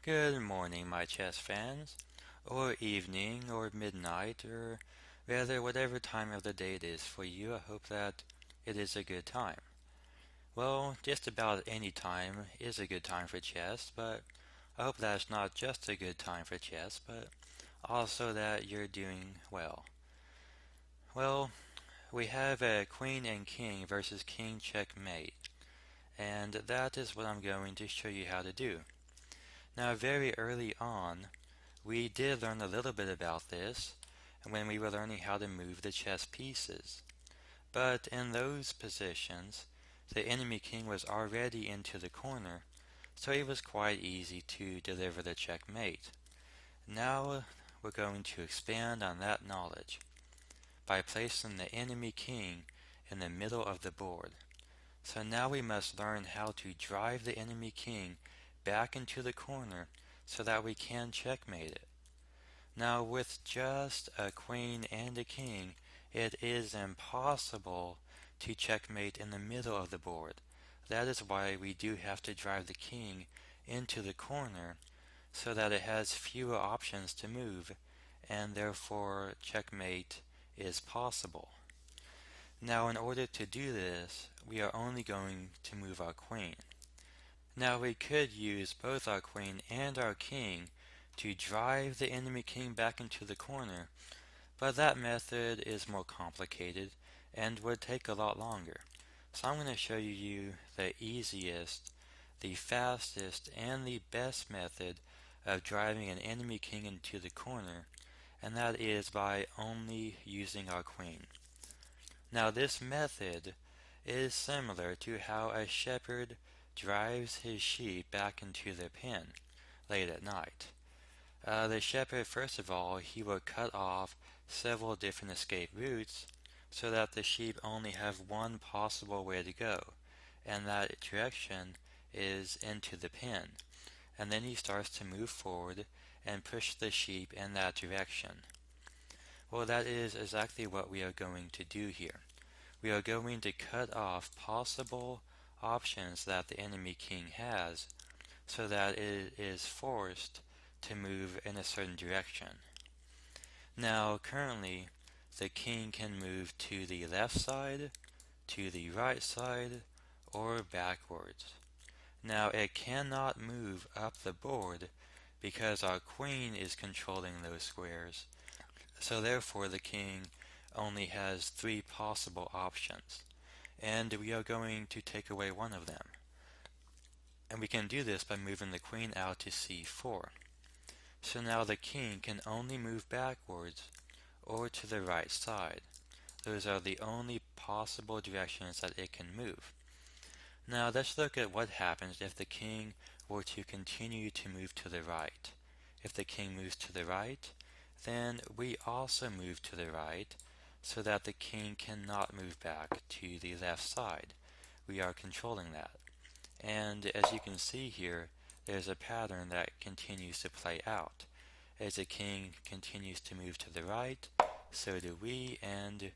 Good morning, my chess fans, or evening, or midnight, or rather whatever time of the day it is for you. I hope that it is a good time. Well, just about any time is a good time for chess, but I hope that it's not just a good time for chess, but also that you're doing well. Well, we have a queen and king versus king checkmate, and that is what I'm going to show you how to do. Now, very early on, we did learn a little bit about this when we were learning how to move the chess pieces. But in those positions, the enemy king was already into the corner, so it was quite easy to deliver the checkmate. Now we're going to expand on that knowledge by placing the enemy king in the middle of the board. So now we must learn how to drive the enemy king back into the corner so that we can checkmate it. Now with just a queen and a king, it is impossible to checkmate in the middle of the board. That is why we do have to drive the king into the corner so that it has fewer options to move, and therefore checkmate is possible. Now in order to do this, we are only going to move our queen. Now we could use both our queen and our king to drive the enemy king back into the corner, but that method is more complicated and would take a lot longer. So I'm going to show you the easiest, the fastest, and the best method of driving an enemy king into the corner, and that is by only using our queen. Now this method is similar to how a shepherd drives his sheep back into their pen late at night. The shepherd, first of all, he will cut off several different escape routes so that the sheep only have one possible way to go, and that direction is into the pen. And then he starts to move forward and push the sheep in that direction. Well, that is exactly what we are going to do here. We are going to cut off possible options that the enemy king has so that it is forced to move in a certain direction. Now, currently, the king can move to the left side, to the right side, or backwards. Now, it cannot move up the board because our queen is controlling those squares. So therefore, the king only has three possible options, and we are going to take away one of them. And we can do this by moving the queen out to c4. So now the king can only move backwards or to the right side. Those are the only possible directions that it can move. Now let's look at what happens if the king were to continue to move to the right. If the king moves to the right, then we also move to the right so that the king cannot move back to the left side. We are controlling that. And as you can see here, there's a pattern that continues to play out. As the king continues to move to the right, so do we, and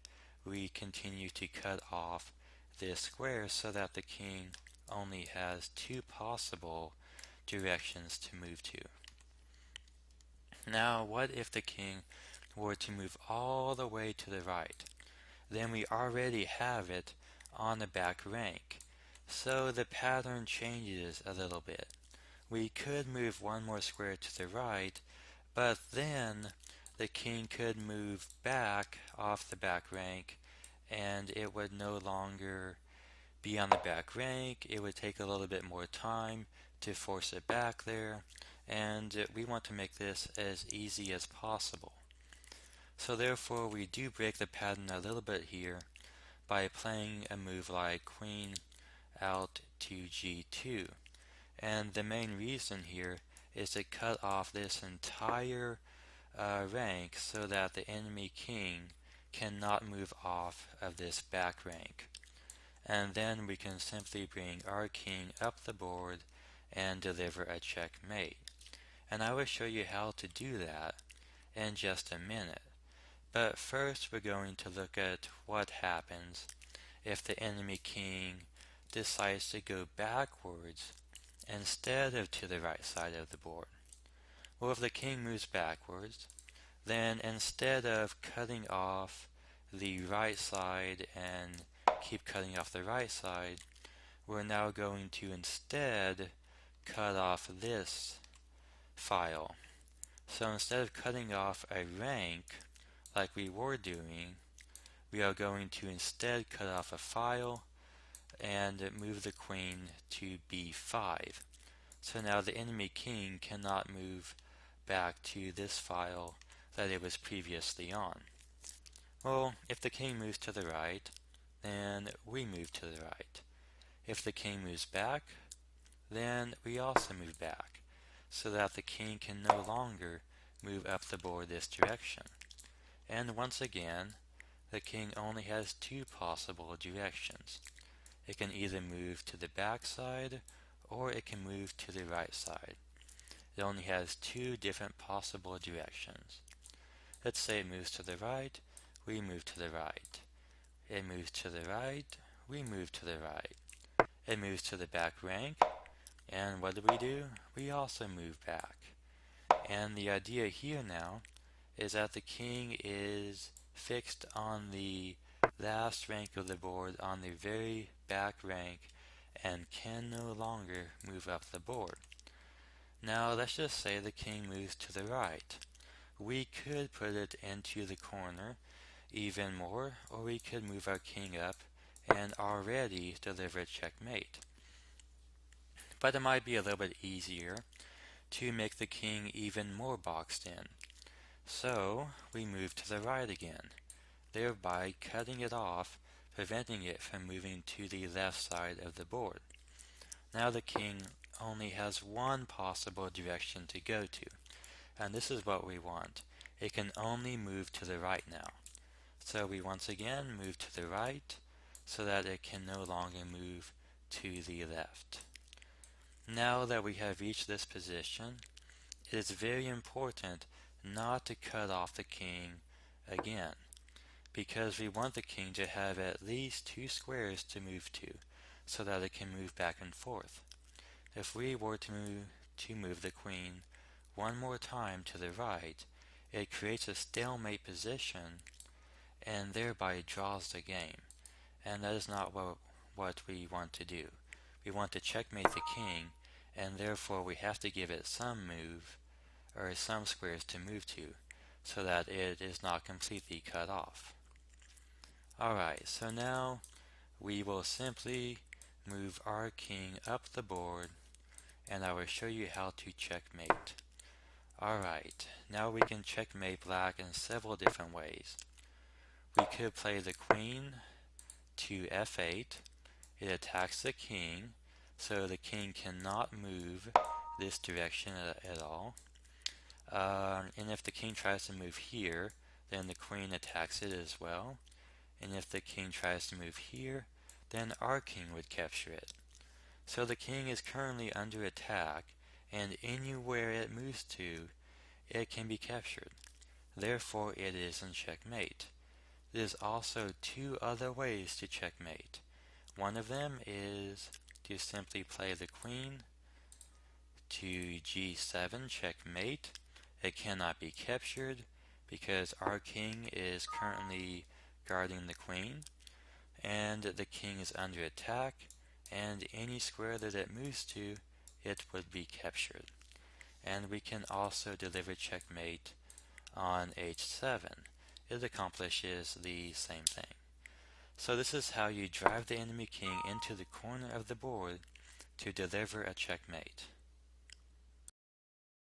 we continue to cut off this square so that the king only has two possible directions to move to. Now, what if the king were to move all the way to the right? Then we already have it on the back rank. So the pattern changes a little bit. We could move one more square to the right, but then the king could move back off the back rank and it would no longer be on the back rank. It would take a little bit more time to force it back there, and we want to make this as easy as possible. So therefore we do break the pattern a little bit here by playing a move like queen out to g2. And the main reason here is to cut off this entire rank so that the enemy king cannot move off of this back rank. And then we can simply bring our king up the board and deliver a checkmate. And I will show you how to do that in just a minute. But first we're going to look at what happens if the enemy king decides to go backwards instead of to the right side of the board. Well, if the king moves backwards, then instead of cutting off the right side and keep cutting off the right side, we're now going to instead cut off this file. So instead of cutting off a rank like we were doing, we are going to instead cut off a file and move the queen to b5. So now the enemy king cannot move back to this file that it was previously on. Well, if the king moves to the right, then we move to the right. If the king moves back, then we also move back, so that the king can no longer move up the board this direction. And once again, the king only has two possible directions. It can either move to the back side, or it can move to the right side. It only has two different possible directions. Let's say it moves to the right, we move to the right. It moves to the right, we move to the right. It moves to the back rank, and what do? We also move back. And the idea here now is that the king is fixed on the last rank of the board, on the very back rank, and can no longer move up the board. Now let's just say the king moves to the right. We could put it into the corner even more, or we could move our king up and already deliver a checkmate. But it might be a little bit easier to make the king even more boxed in. So we move to the right again, thereby cutting it off, preventing it from moving to the left side of the board. Now the king only has one possible direction to go to, and this is what we want. It can only move to the right now. So we once again move to the right so that it can no longer move to the left. Now that we have reached this position, it is very important not to cut off the king again, because we want the king to have at least two squares to move to, so that it can move back and forth. If we were to move the queen one more time to the right, it creates a stalemate position and thereby draws the game, and that is not what we want to do. We want to checkmate the king, and therefore we have to give it some move, or some squares to move to, so that it is not completely cut off. Alright, so now we will simply move our king up the board, and I will show you how to checkmate. Alright, now we can checkmate black in several different ways. We could play the queen to f8. It attacks the king, so the king cannot move this direction at all. And if the king tries to move here, then the queen attacks it as well. And if the king tries to move here, then our king would capture it. So the king is currently under attack, and anywhere it moves to, it can be captured. Therefore, it is in checkmate. There's also two other ways to checkmate. One of them is to simply play the queen to g7 checkmate. It cannot be captured because our king is currently guarding the queen, and the king is under attack, and any square that it moves to, it would be captured. And we can also deliver checkmate on h7. It accomplishes the same thing. So this is how you drive the enemy king into the corner of the board to deliver a checkmate.